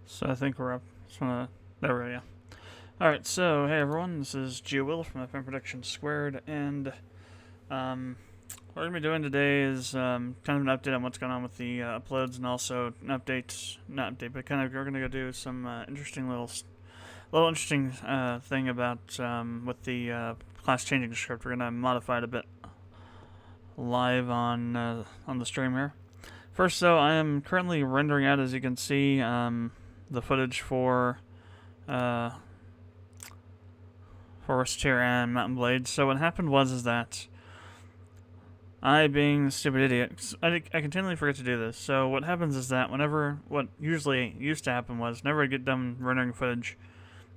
So I think we're up. There we go. Alright, so hey everyone, this is GeoWill from Productions², and what we're going to be doing today is kind of an update on what's going on with the uploads, and also an update, not update, but kind of we're going to go do some interesting thing about with the class changing script. We're going to modify it a bit live on the stream here. First, though, I am currently rendering out, as you can see, the footage for Forestier and Mountain Blade. So what happened was that I, being a stupid idiot, I continually forget to do this. So what happens is that what usually used to happen was whenever I get done rendering footage,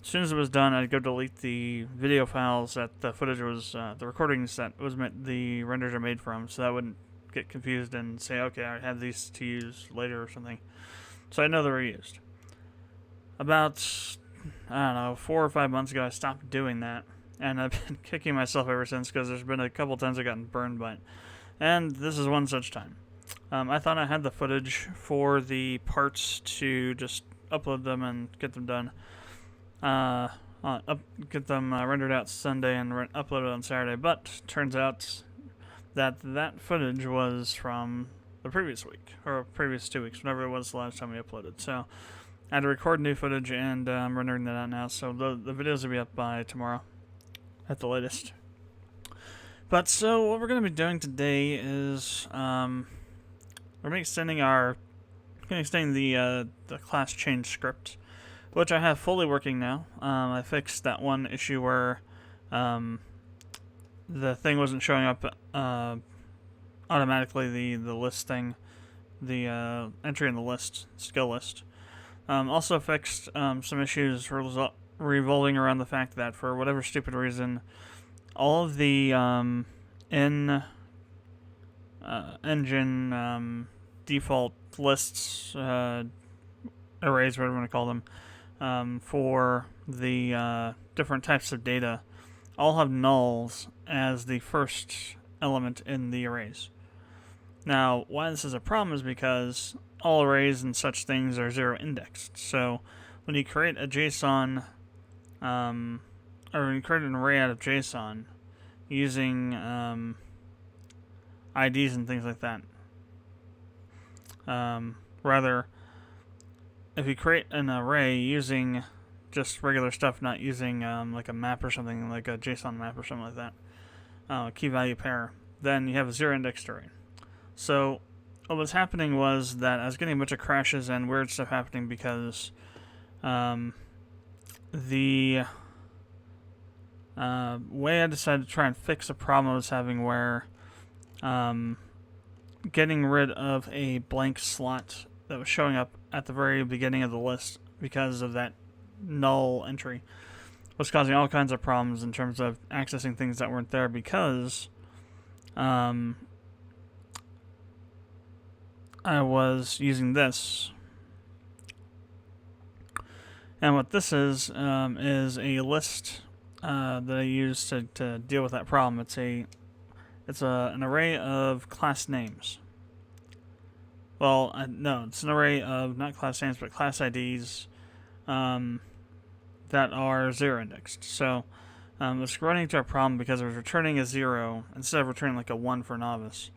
as soon as it was done, I'd go delete the video files that the footage was, the recordings that the renders are made from, so that I wouldn't get confused and say, okay, I have these to use later or something. So I know they were used. About, I don't know, 4 or 5 months ago, I stopped doing that, and I've been kicking myself ever since because there's been a couple times I've gotten burned by it. And this is one such time. I thought I had the footage for the parts to just upload them and get them done. Get them rendered out Sunday and uploaded on Saturday, but turns out that footage was from the previous week, or previous 2 weeks, whenever it was the last time we uploaded. So I had to record new footage, and I'm rendering that out now, so the videos will be up by tomorrow at the latest. But so what we're going to be doing today is we're going to be extending the class change script, which I have fully working now. I fixed that one issue where the thing wasn't showing up automatically, the list thing, the entry in the list, skill list. Also fixed some issues revolving around the fact that for whatever stupid reason, all of the engine default lists, arrays, whatever you want to call them, for the different types of data, all have nulls as the first element in the arrays. Now, why this is a problem is because all arrays and such things are zero indexed. So when you create a JSON, or when you create an array out of JSON using IDs and things like that, rather, if you create an array using just regular stuff, not using like a map or something, like a JSON map or something like that, key value pair, then you have a zero indexed array. So what was happening was that I was getting a bunch of crashes and weird stuff happening because the way I decided to try and fix a problem I was having where getting rid of a blank slot that was showing up at the very beginning of the list because of that null entry was causing all kinds of problems in terms of accessing things that weren't there because I was using this. And what this is a list that I use to deal with that problem. It's an array of class names. Well, no, it's an array of not class names, but class IDs that are zero indexed. So it's running into a problem because it was returning a 0 instead of returning like a 1 for novice.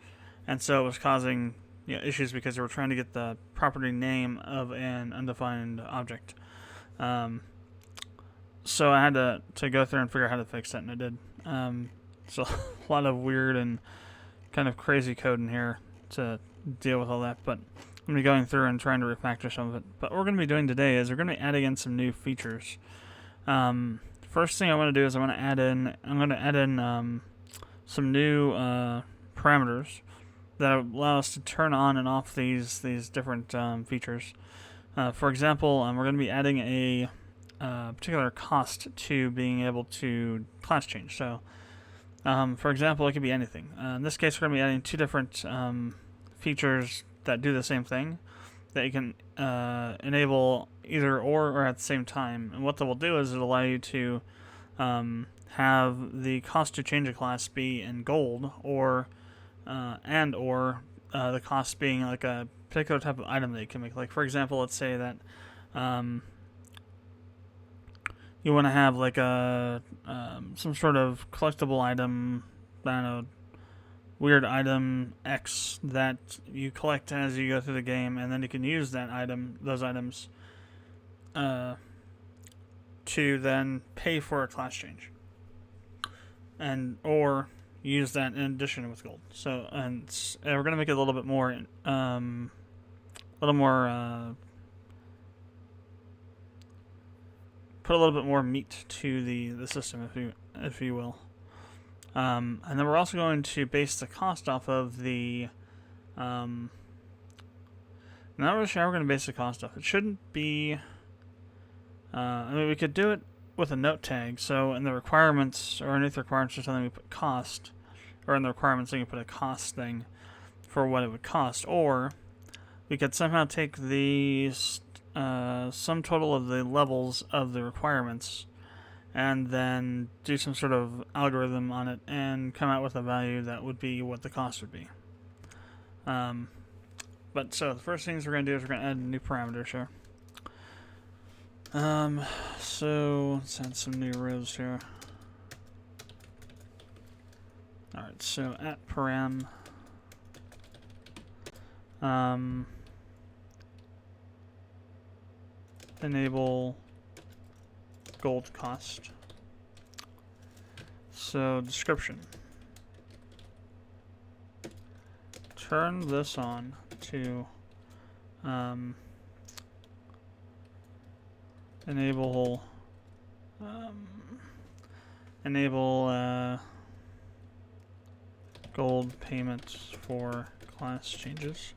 And so it was causing issues because they were trying to get the property name of an undefined object. So I had to go through and figure out how to fix that, and I did. So a lot of weird and kind of crazy code in here to deal with all that, but I'm going to be going through and trying to refactor some of it. But what we're going to be doing today is we're going to be adding in some new features. First thing I want to do is I'm going to add in some new parameters that allow us to turn on and off these different features. For example, we're going to be adding a particular cost to being able to class change. So, for example, it could be anything. In this case, we're going to be adding 2 different features that do the same thing that you can enable either or at the same time. And what that will do is it'll allow you to have the cost to change a class be in gold, or the cost being like a particular type of item that you can make. Like, for example, let's say that you want to have like a some sort of collectible item, I don't know, weird item X that you collect as you go through the game, and then you can use that item, those items, to then pay for a class change, and or use that in addition with gold. So, and we're gonna make it a little bit more, put a little bit more meat to the system, if you will. And then we're also going to base the cost off of the. Not really sure how we're going to base the cost off. It shouldn't be. I mean, we could do it with a note tag. So in the requirements, or underneath the requirements or something, we put cost, or in the requirements, we can put a cost thing for what it would cost, or we could somehow take the sum total of the levels of the requirements, and then do some sort of algorithm on it and come out with a value that would be what the cost would be. But so the first things we're going to do is we're going to add new parameters here. So let's add some new rows here. Alright, so at param, enable gold cost. So description. Turn this on to enable gold payments for class changes.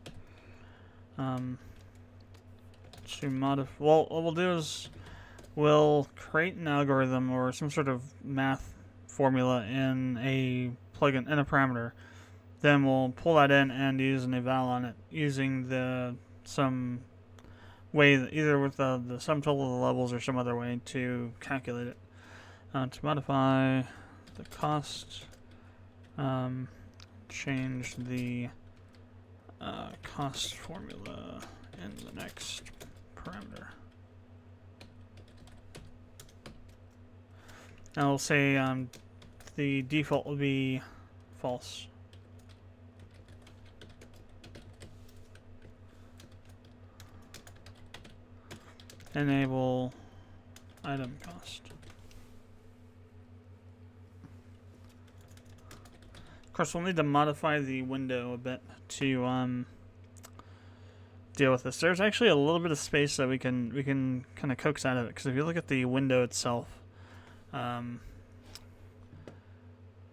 To modify, well, what we'll do is we'll create an algorithm or some sort of math formula in a plugin, in a parameter. Then we'll pull that in and use an eval on it using some way, either with the sum total of the levels or some other way to calculate it. To modify the cost, change the cost formula in the next parameter. Now we'll say the default will be false. Enable item cost. Of course, we'll need to modify the window a bit to deal with this. There's actually a little bit of space that we can kind of coax out of it, because if you look at the window itself,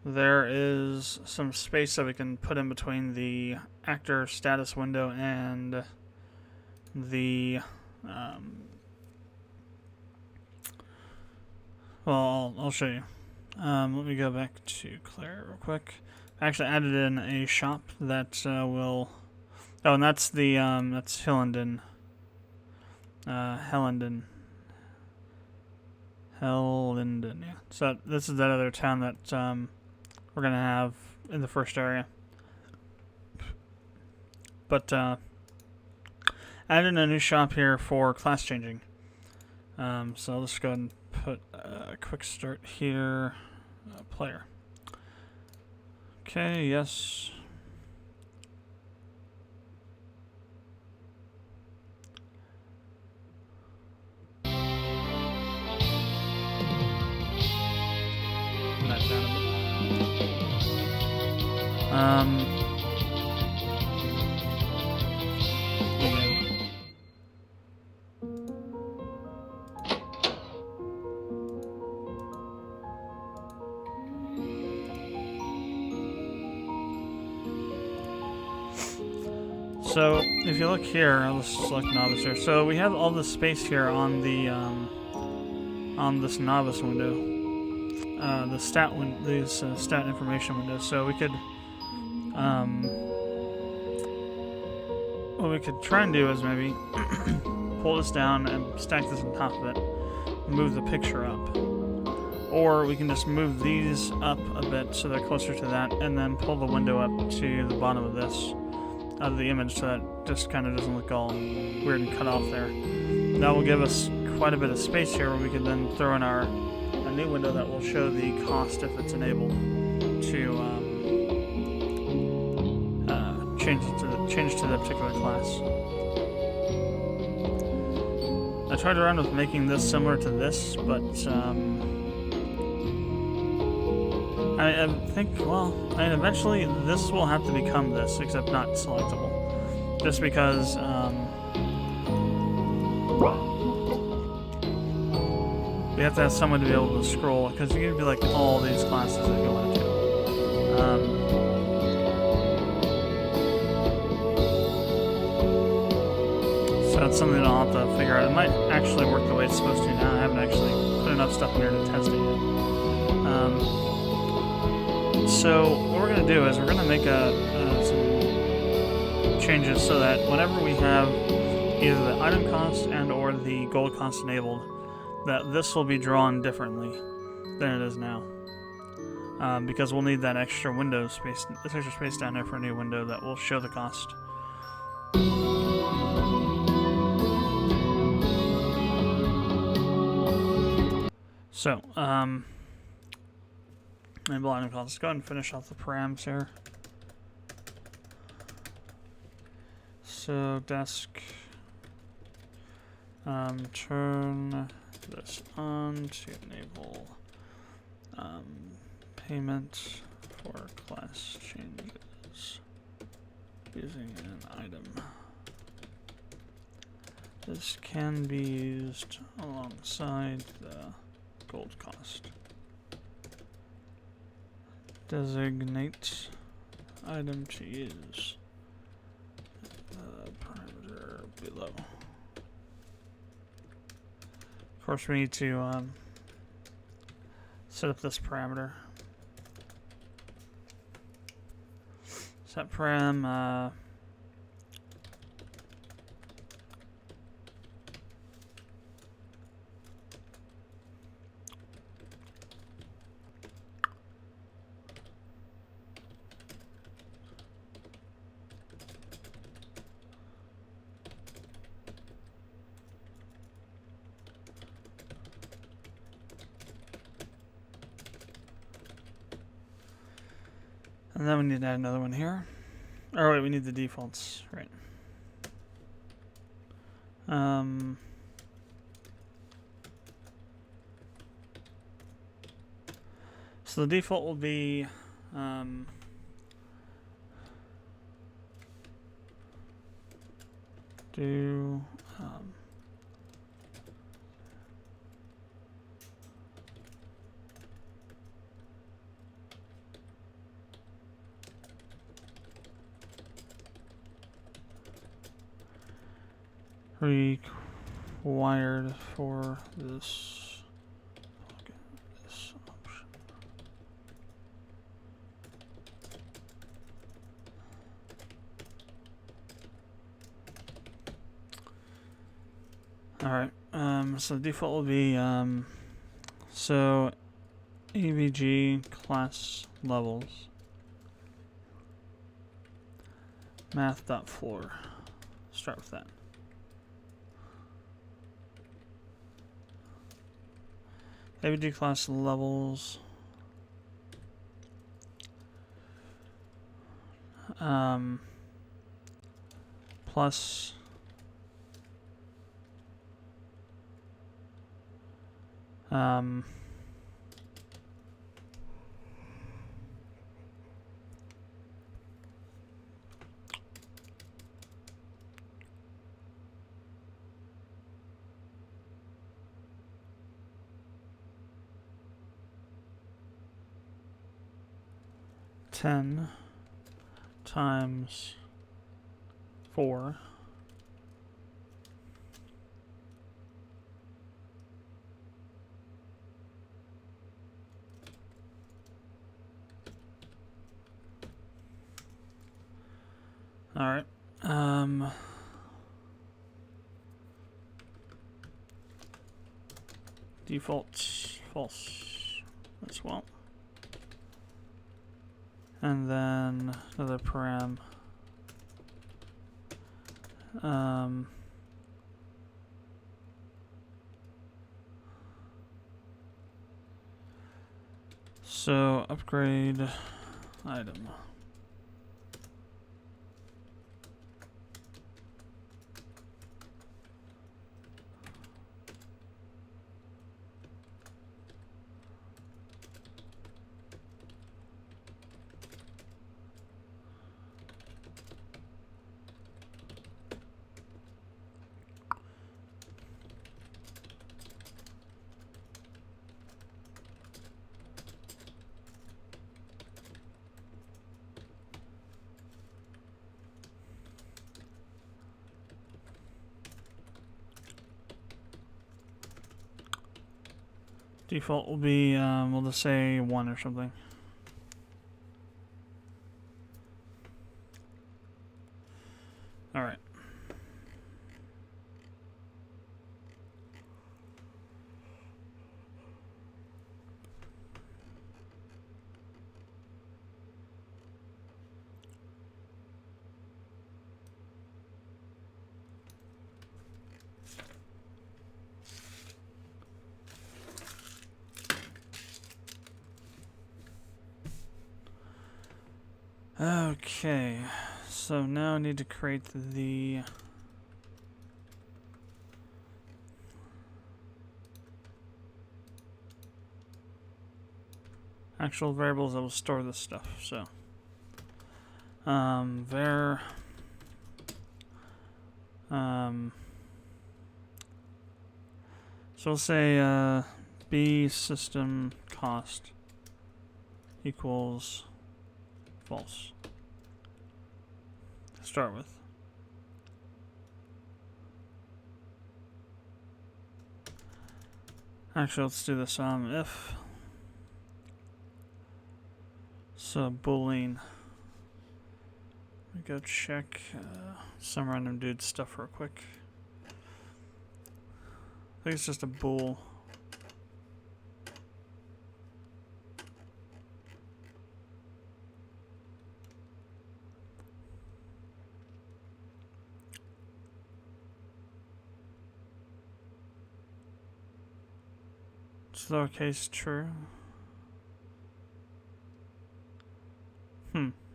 there is some space that we can put in between the actor status window and the well, I'll show you. Let me go back to Claire real quick. I actually added in a shop that will. Oh, and that's the that's Hellenden. Hellenden, yeah. So this is that other town that we're gonna have in the first area. But add in a new shop here for class changing. So I'll just go ahead and put a quick start here. Player. Okay, yes. That down a bit. So if you look here, I'll just select novice here. So we have all the space here on the on this novice window, the stat stat information window. So we could what we could try and do is maybe pull this down and stack this on top of it, move the picture up, or we can just move these up a bit so they're closer to that, and then pull the window up to the bottom of this. of the image so that it just kind of doesn't look all weird and cut off there. That will give us quite a bit of space here where we can then throw in a new window that will show the cost if it's enabled to change to the particular class. I tried around with making this similar to this, but I think, well, eventually this will have to become this, except not selectable. Just because we have to have someone to be able to scroll, because you can be like all these classes that you want to do. So that's something I'll have to figure out. It might actually work the way it's supposed to now. I haven't actually put enough stuff in here to test it yet. So what we're going to do is we're going to make some changes so that whenever we have either the item cost and or the gold cost enabled, that this will be drawn differently than it is now. Because we'll need that extra window space, this extra space down there for a new window that will show the cost. So, enable item cost. Let's go ahead and finish off the params here. So, desk, turn this on to enable payment for class changes using an item. This can be used alongside the gold cost. Designate item to use. Parameter below. Of course, we need to set up this parameter. Set param. And then we need to add another one here. Oh wait, we need the defaults, right? So the default will be required for this. Okay, this option. All right. So the default will be so AVG class levels math.floor. Start with that. AVG class levels plus 10 times 4 all right. Default false as well. And then another param So upgrade item. Default will be, we'll just say 1 or something. Alright. Okay, so now I need to create the actual variables that will store this stuff. So var so we'll say b system cost equals false to start with. Actually, let's do this. If so, boolean. Let me go check some random dude stuff real quick. I think it's just a bool. It's lowercase true.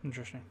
Interesting.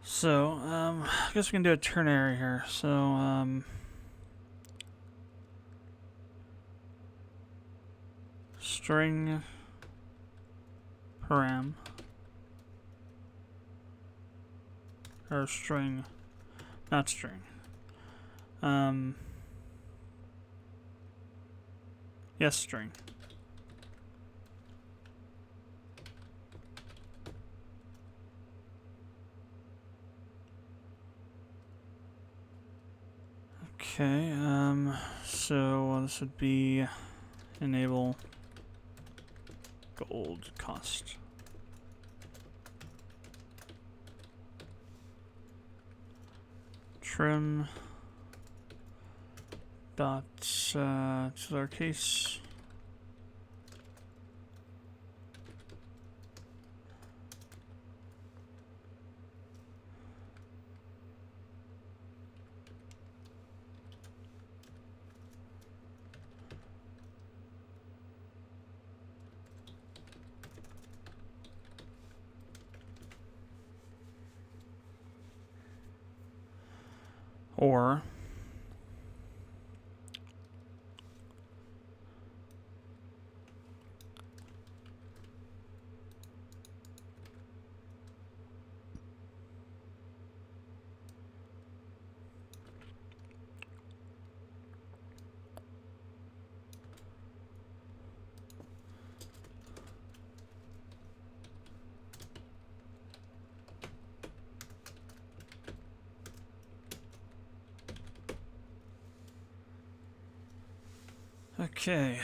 So, I guess we can do a ternary here. So, string param, or string, not string. Yes, string. Okay, so this would be enable gold cost. Trim dot lowercase or Okay,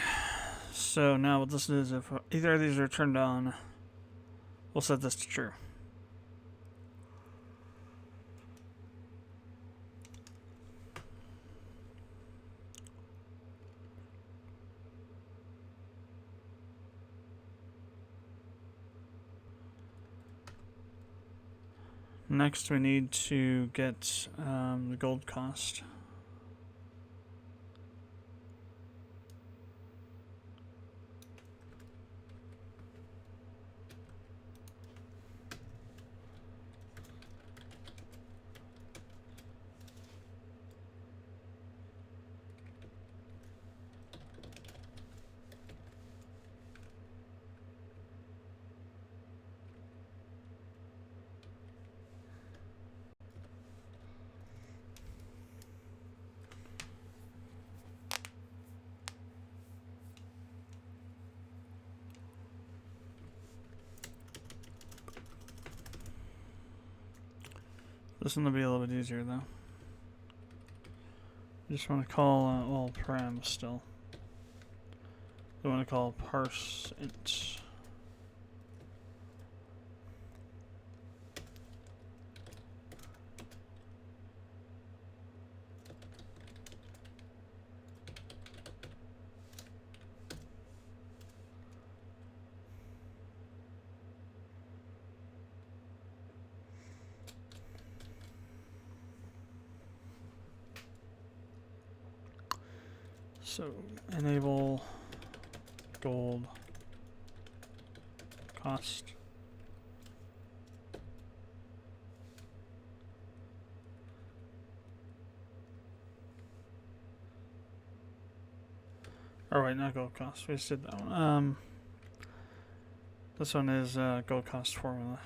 so now what this is, if either of these are turned on, we'll set this to true. Next, we need to get the gold cost. This one will be a little bit easier though. I just want to call well param still. I want to call parse int. So enable gold cost. Or wait, not gold cost. We just did that one. This one is gold cost formula.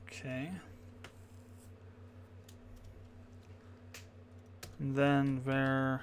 Okay. And then var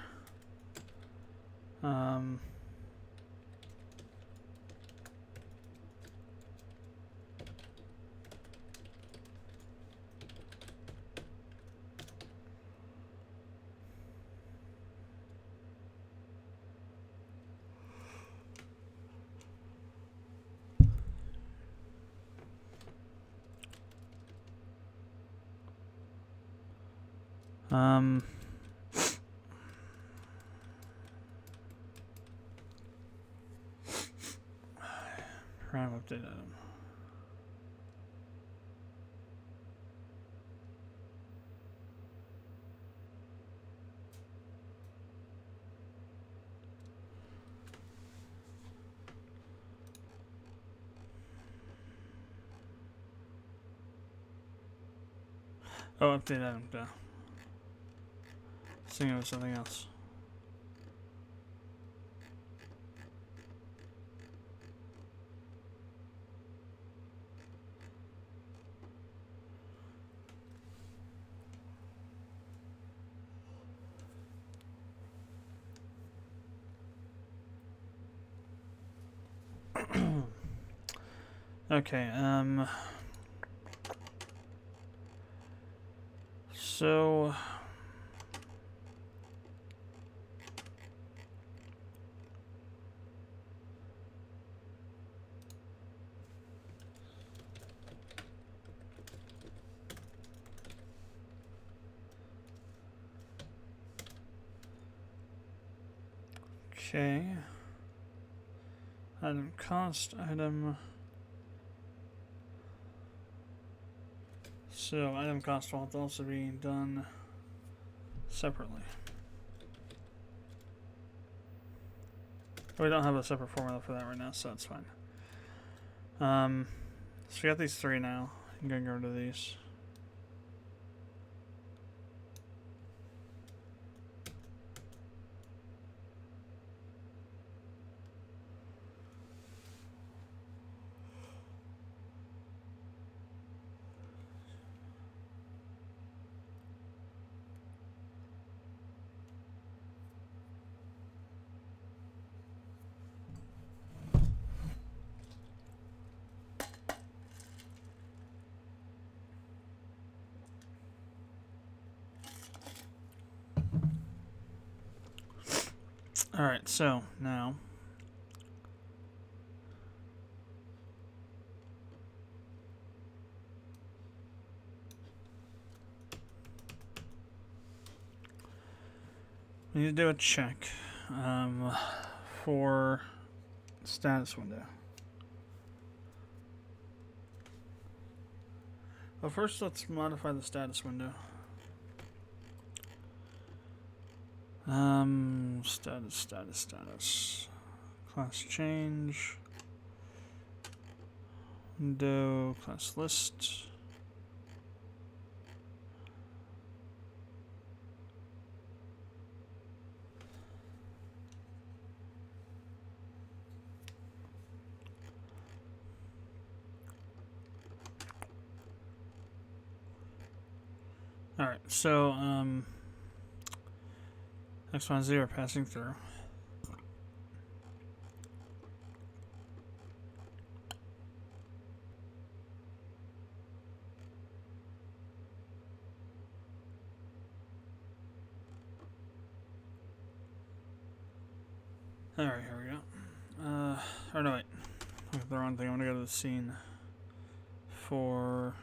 param update item. Oh, update item, duh. Thinking of something else. Okay, so okay. Item cost, item. So item cost will have to also be done separately. We don't have a separate formula for that right now, so that's fine. So we got these three now. I'm gonna go rid of these. Alright, so now we need to do a check for status window. Well, first let's modify the status window. Status. Class change. Window, class list. Alright, so X, Y, Z are passing through. Alright, here we go. Or no, wait. Look at the wrong thing. I'm gonna go to the scene for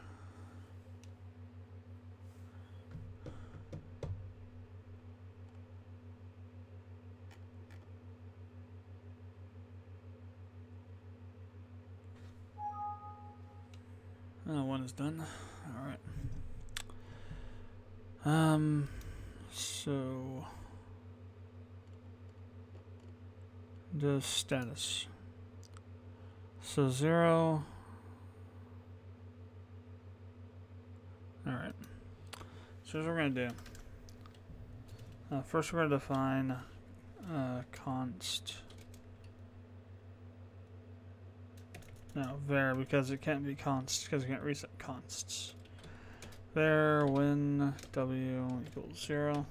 one is done. Alright. So the status. So 0. Alright. So here's what we're gonna do. First we're gonna define const. No, var, because it can't be const, because we can't reset consts. Var when w equals 0.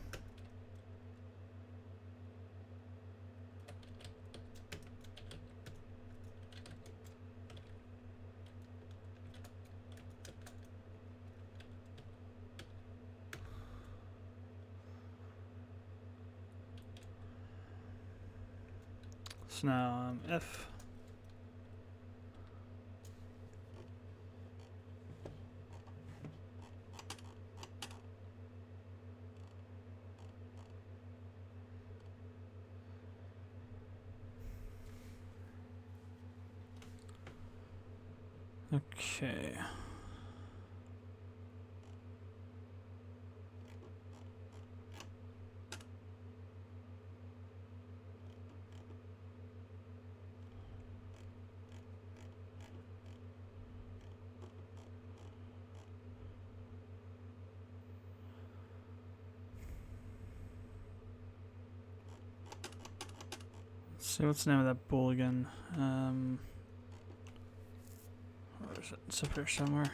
So now if okay. Let's see, what's the name of that bool again? Where is it? It's up here somewhere.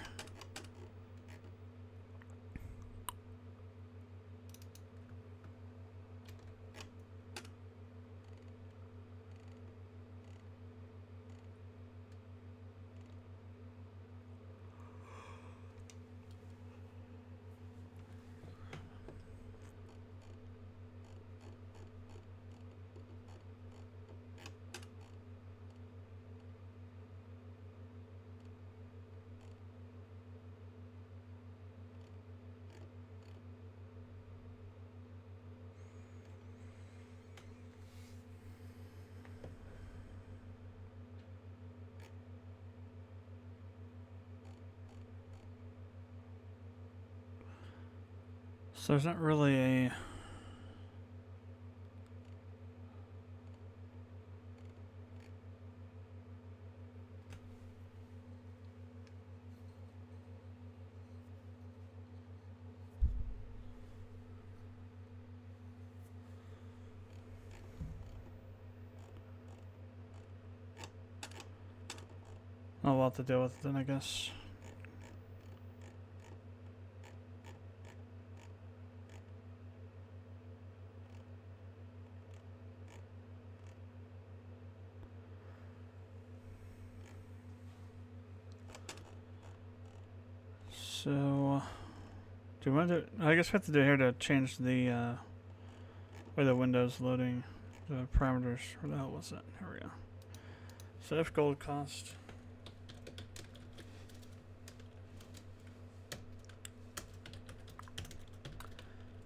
So there's not really a I'll have to deal with it then, I guess. So, do we want to? I guess we have to do it here to change the where the window's loading. The parameters, where the hell was that? Here we go. So if gold cost.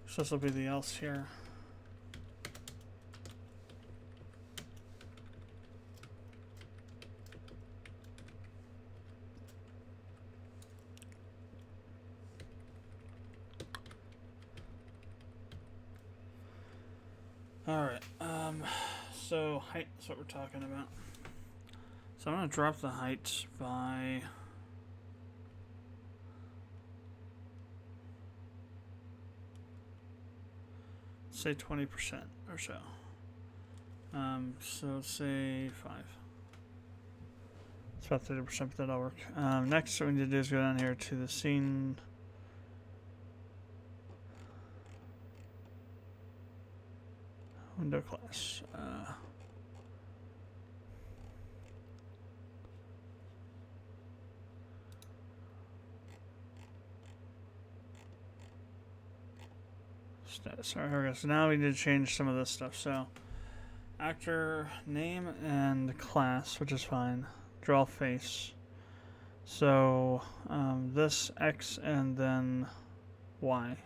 So this will be the else here. Alright, so height is what we're talking about. So I'm going to drop the height by say 20% or so. So say 5. It's about 30%, but that'll work. Next, what we need to do is go down here to the scene. Window class. Status. Alright, here we go. So now we need to change some of this stuff. So, actor name and class, which is fine. Draw face. So, this X and then Y.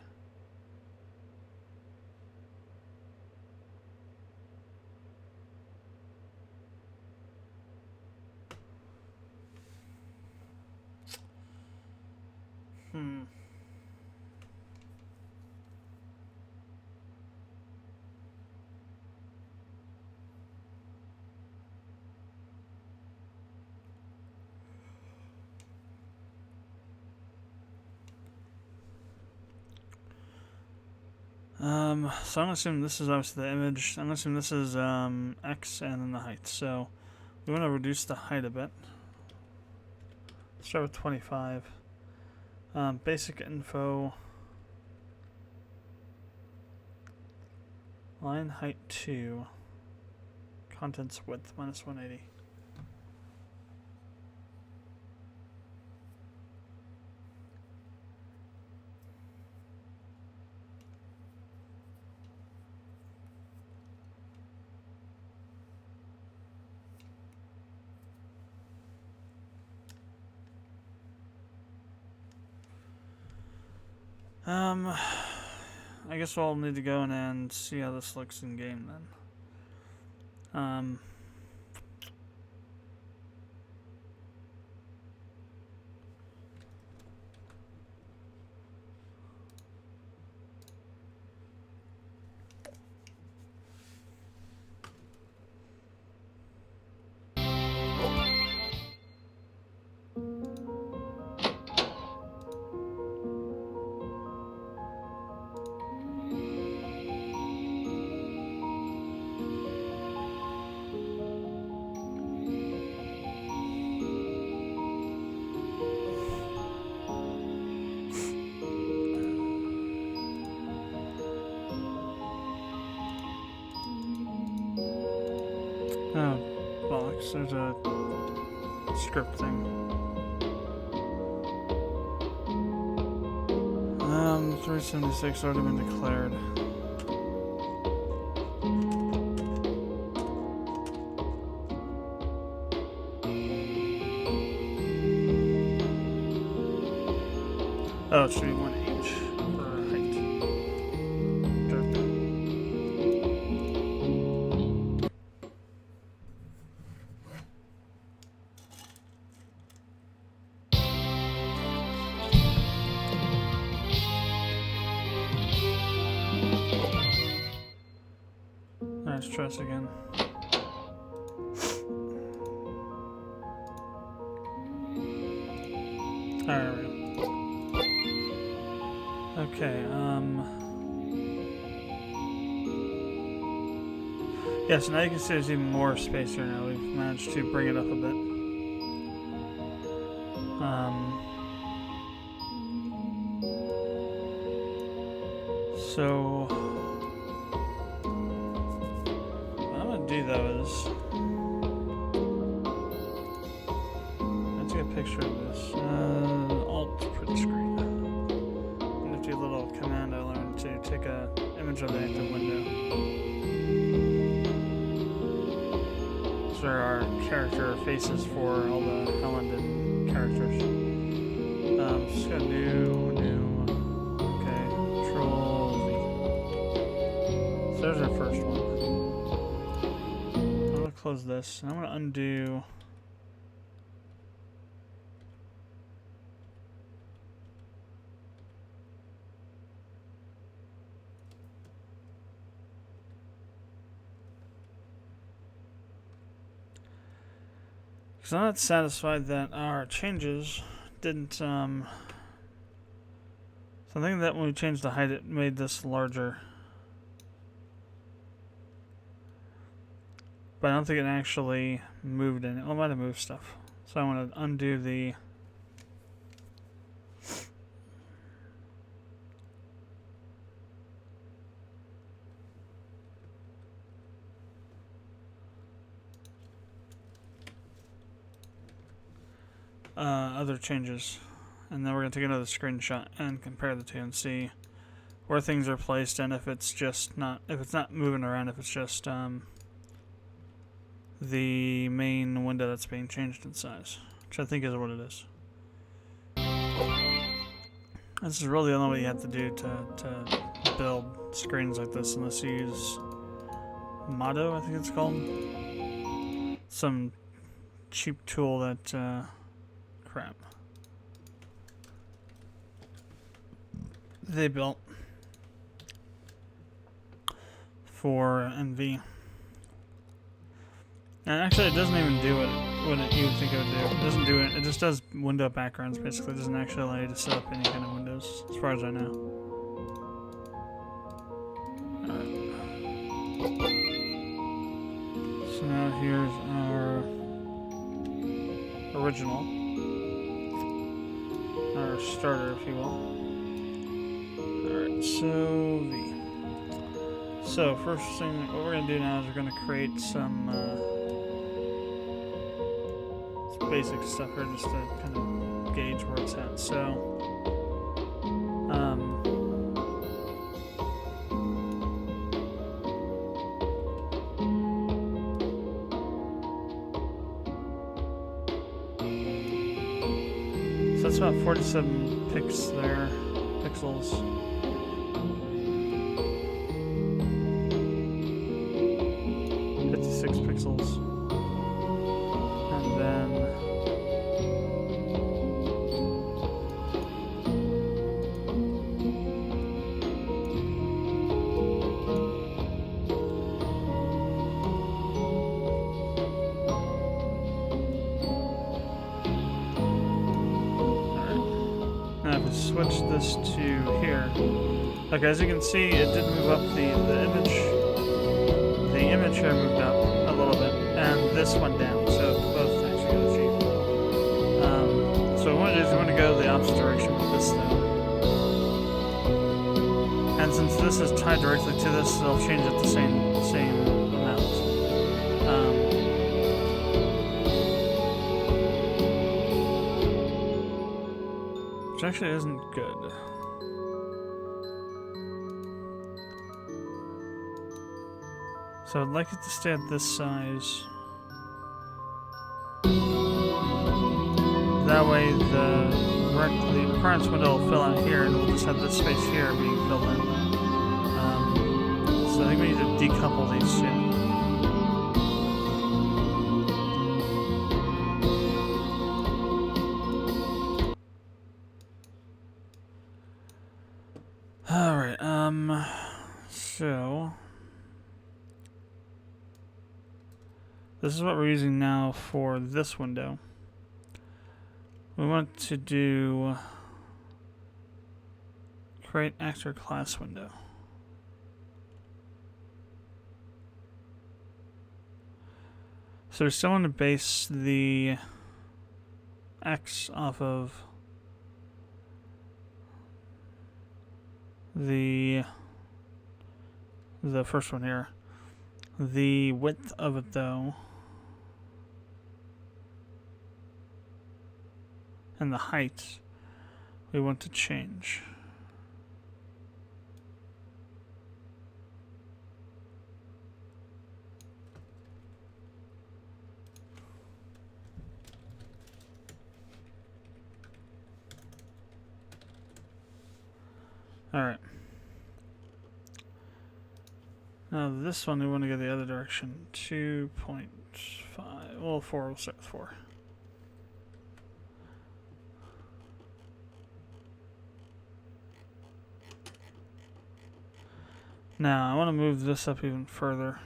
So I'm gonna assume this is obviously the image. I'm gonna assume this is X and then the height. So we want to reduce the height a bit. Start with 25. Basic info. Line height 2. Contents width minus 180. I guess we'll need to go in and see how this looks in game then. Oh, bollocks, there's a script thing. 376 already been declared. Oh, it should be 1H for height. Let's try this again. There we go. Okay, yeah, so now you can see there's even more space here now. We've managed to bring it up a bit. So what I'm gonna do though is let's take a picture of this. Alt print screen. Nifty little command I learned to take a image of the active window. are our character faces for all the Hellandon characters. Just got new. Okay, Control V. So there's our first one. I'm gonna close this, and I'm gonna undo. Because I'm not satisfied that our changes didn't, so I think that when we changed the height, it made this larger. But I don't think it actually moved any. Well, it might have moved stuff. So I want to undo the... other changes, and then we're going to take another screenshot and compare the two and see where things are placed, and if it's just not, if it's not moving around, if it's just the main window that's being changed in size, which I think is what it is. This is really the only way you have to do to build screens like this, unless you use Motto, I think it's called, some cheap tool that crap they built for NV. And actually, it doesn't even do what you would think it would do. It doesn't do it. It just does window backgrounds, basically. It doesn't actually allow you to set up any kind of windows, as far as I know. Alright. So now here's our original. Our starter, if you will. Alright, so V. So, first thing, what we're going to do now is we're going to create some basic stuff here just to kind of gauge where it's at. So, that's about 47 pixels. 56 pixels. And then switch this to here. Okay, as you can see, it did move up the image. The image here moved up a little bit, and this went down. So both actually got achieved. So what we want to do is we want to go the opposite direction with this though. And since this is tied directly to this, they'll change it the same amount. Which actually isn't good. So I'd like it to stay at this size. That way the requirements window will fill out here, and we'll just have this space here being filled in. So I think we need to decouple these two. Alright, so this is what we're using now for this window. We want to do create actor class window. So we still want to base the X off of the first one here. The width of it though, and the height, we want to change. Alright. Now this one we want to go the other direction. 2.5. Well, 4. We'll start with 4. Now I want to move this up even further.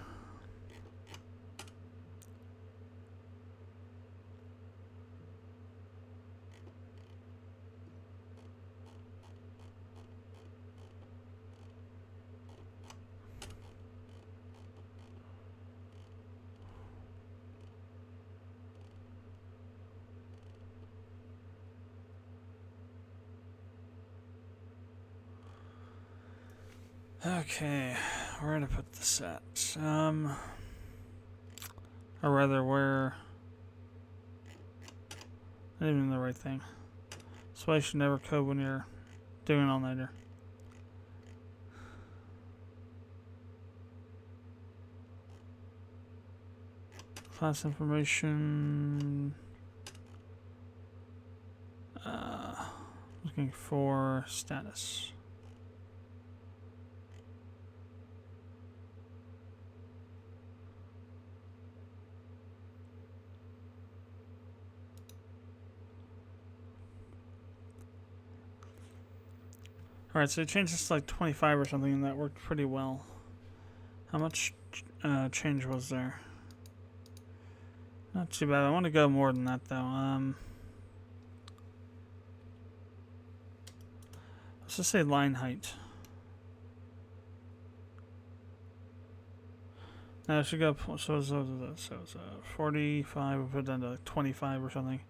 Okay, where to put this at? Or rather, where? Not even the right thing. That's why you should never code when you're doing an all-nighter. Class information. Looking for status. Alright, so it changed this to like 25 or something, and that worked pretty well. How much change was there? Not too bad. I want to go more than that, though. Let's just say line height. Now I should go. So it was 45. We'll put it down to 25 or something.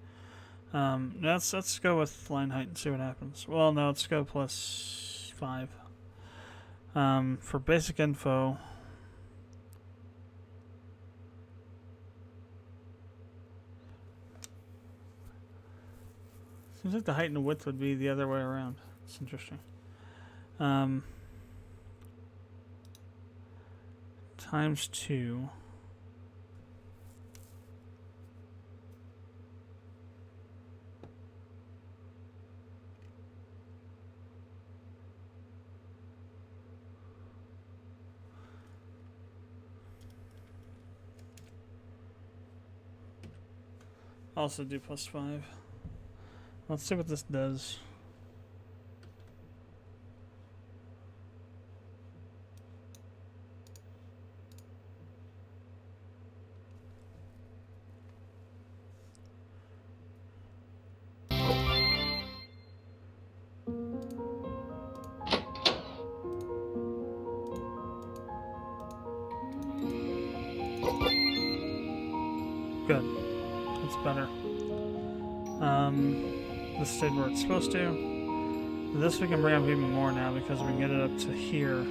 Let's go with line height and see what happens. Well, no, let's go plus 5. For basic info. Seems like the height and width would be the other way around. It's interesting. Times 2. Also do plus 5. Let's see what this does. Good. That's better. This stayed where it's supposed to. This we can bring up even more now because we can get it up to here.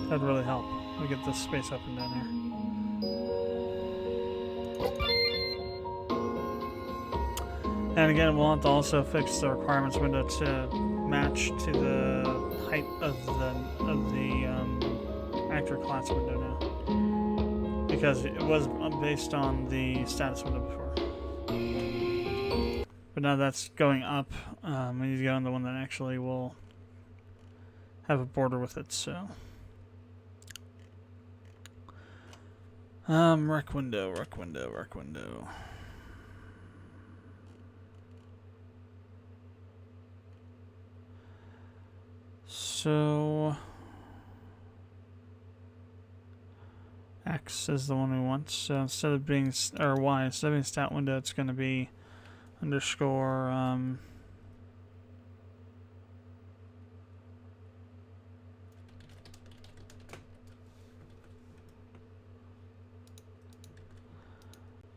That'd really help. We get this space up and down here. And again, we'll have to also fix the requirements window to match to the height of the actor class window now, because it was based on the status window before. But now that's going up. We need to go on the one that actually will have a border with it. So, rec window. So X is the one we want. So instead of being, or Y, instead of being stat window, it's going to be underscore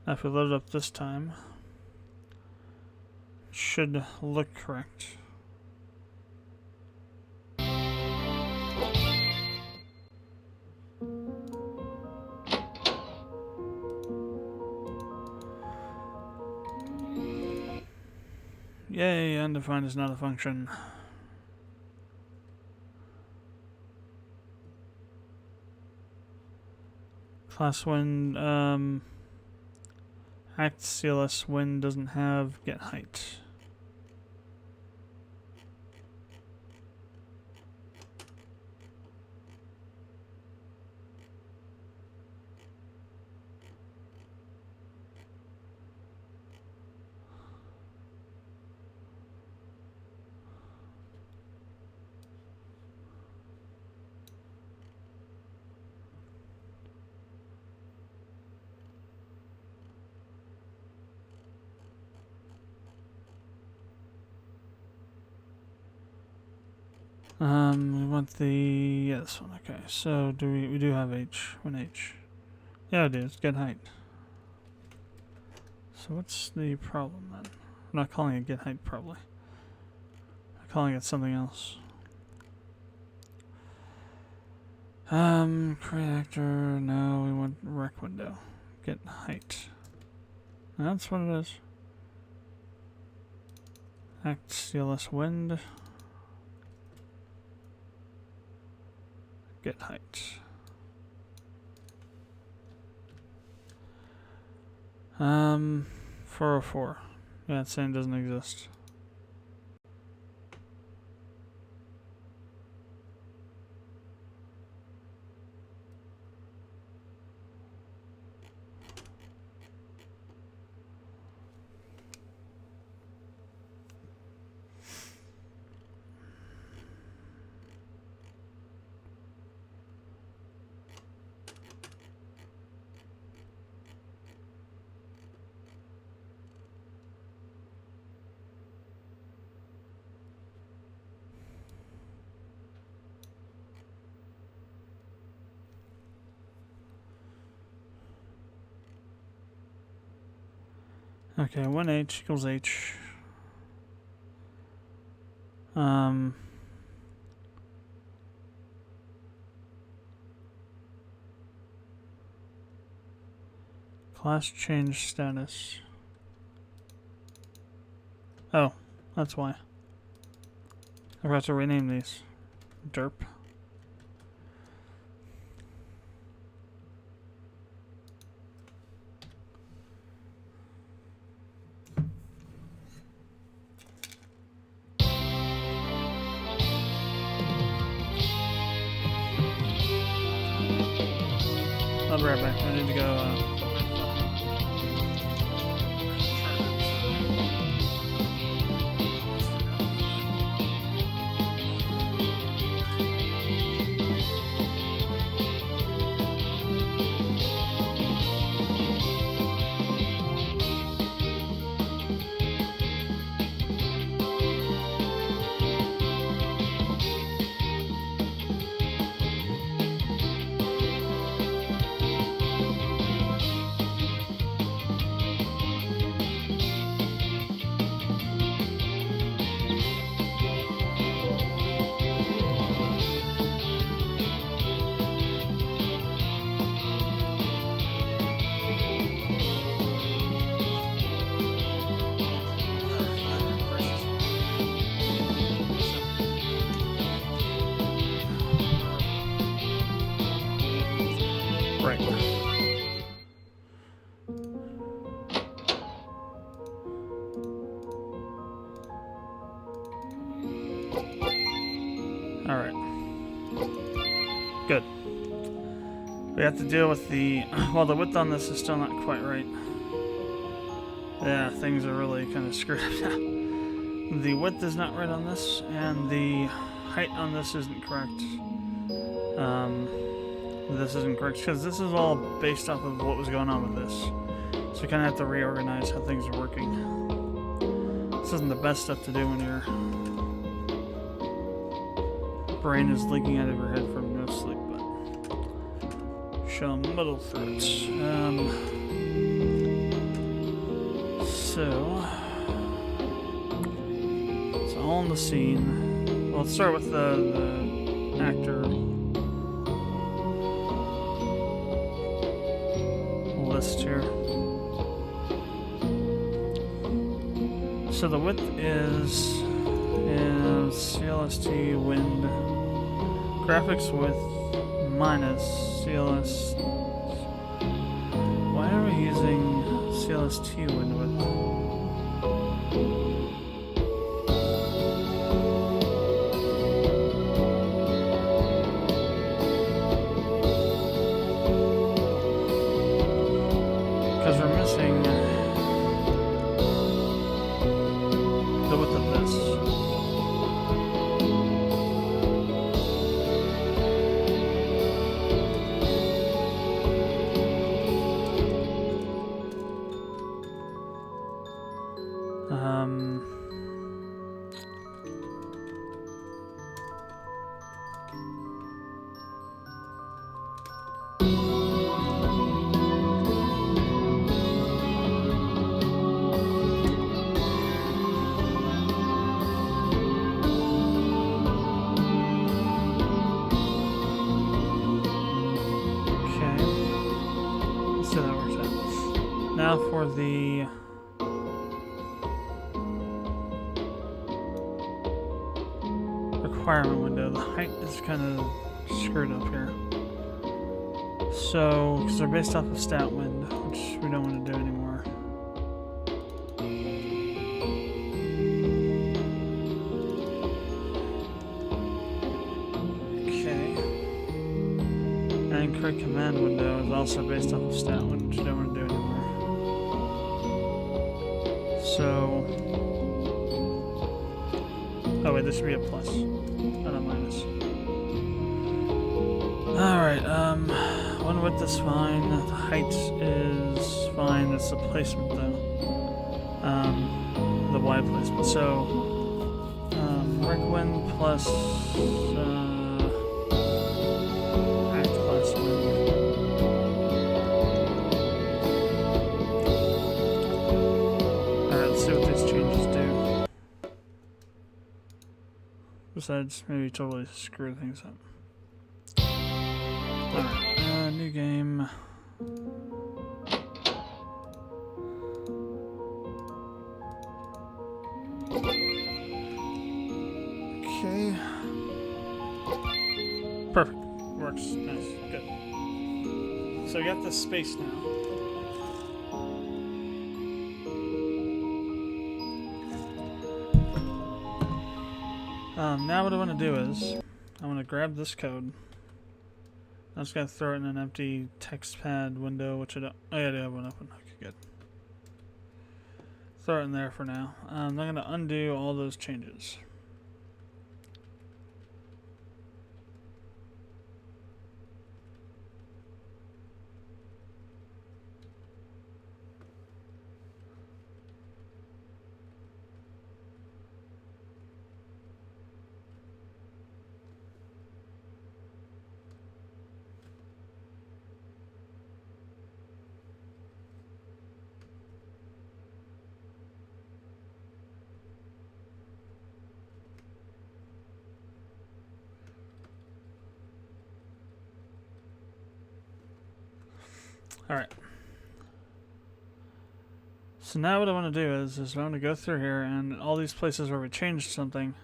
now if we load it up this time, it should look correct. Yay, undefined is not a function. Class when act CLS when doesn't have get height. We want the this one. Okay, so do we do have H? One H. Yeah, it is. Get height. So what's the problem then? I'm not calling it get height probably. I'm calling it something else. Create actor. No, we want rec window. Get height. That's what it is. Act CLS wind. Get height. 404. Yeah, it's saying it doesn't exist. Okay, 1H equals H. Class change status. Oh, that's why. I forgot to rename these. Derp. I'll be right back. I need to go. Right. Alright. Good. We have to deal with the... Well, the width on this is still not quite right. Yeah, things are really kind of screwed up now. The width is not right on this, and the height on this isn't correct. This isn't correct, because this is all based off of what was going on with this. So you kind of have to reorganize how things are working. This isn't the best stuff to do when your brain is leaking out of your head from no sleep, but shall muddle through it. So it's all in the scene. Well, let's start with the actor list here. So the width is CLST wind graphics width minus CLS. Why are we using CLST wind width? Because we're missing the width of this. now for the requirement window. The height is kind of screwed up here. So, because they're based off of stat wind, which we don't want to do anymore. Okay. And create command window is also based off of stat wind, which we don't want to do anymore. So, oh wait, this should be a plus, not a minus. Alright, one width is fine, the height is fine, it's the placement though. The Y placement. So, Rick wind plus, act class wind. Alright, let's see what these changes do. Besides, maybe totally screw things up. Alright, new game. Okay. Perfect. Works. Nice. Good. So we got this space now. Now what I want to do is, I want to grab this code. I'm just going to throw it in an empty text pad window, which I don't... Oh yeah, I do have one open. Okay, good. Throw it in there for now. I'm going to undo all those changes. Alright. So now what I want to do is I want to go through here and all these places where we changed something,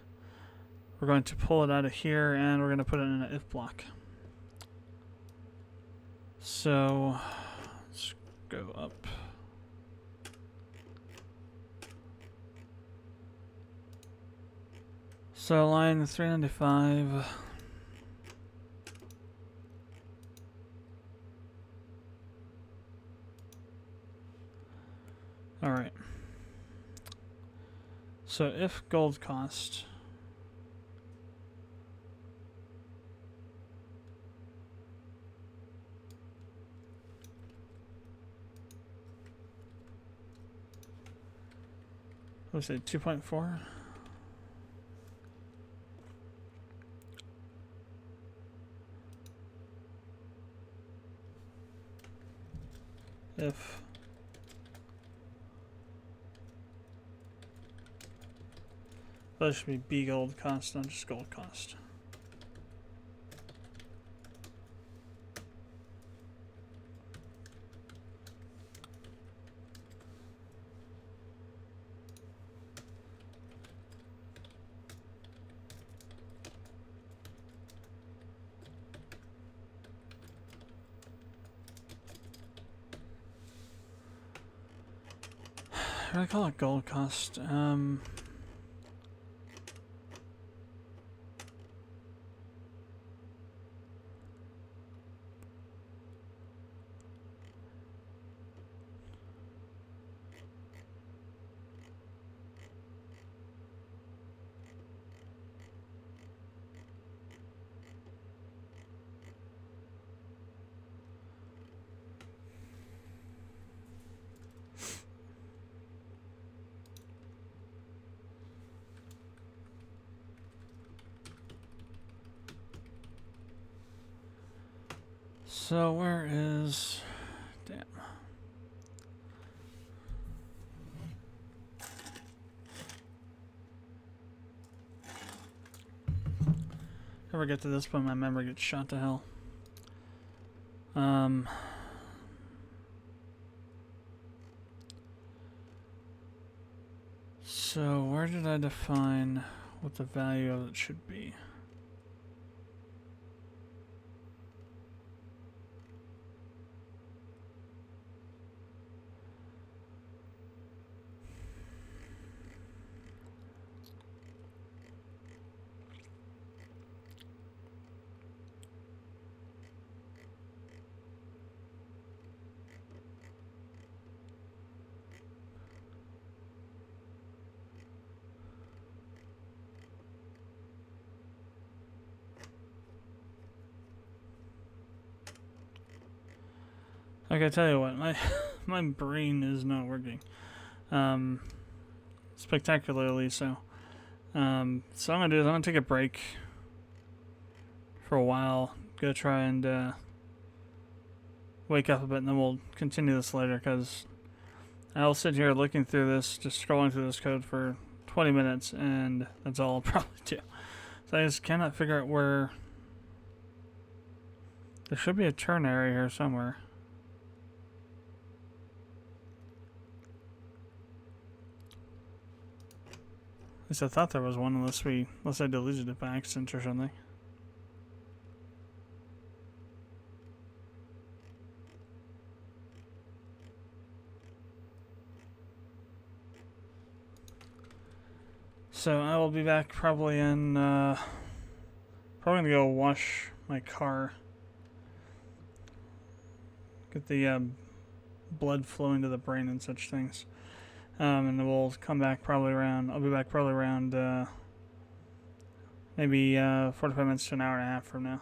we're going to pull it out of here and we're going to put it in an if block. So let's go up. So line 395. Alright. So if gold cost let's say 2.4. If that should be B gold cost, not just gold cost. I call it gold cost. So where is... Damn. Ever get to this point, my memory gets shot to hell. So where did I define what the value of it should be? Okay, I tell you what, my brain is not working, spectacularly so. So I'm gonna do is I'm gonna take a break for a while, go try and wake up a bit, and then we'll continue this later. Because I'll sit here looking through this, just scrolling through this code for 20 minutes, and that's all I'll probably do. So I just cannot figure out where. There should be a turn area here somewhere. At least I thought there was one, unless I deleted it by accident or something. So I will be back probably in, probably gonna go wash my car. Get the blood flowing to the brain and such things. And then we'll come back probably around, I'll be back probably around maybe 45 minutes to an hour and a half from now.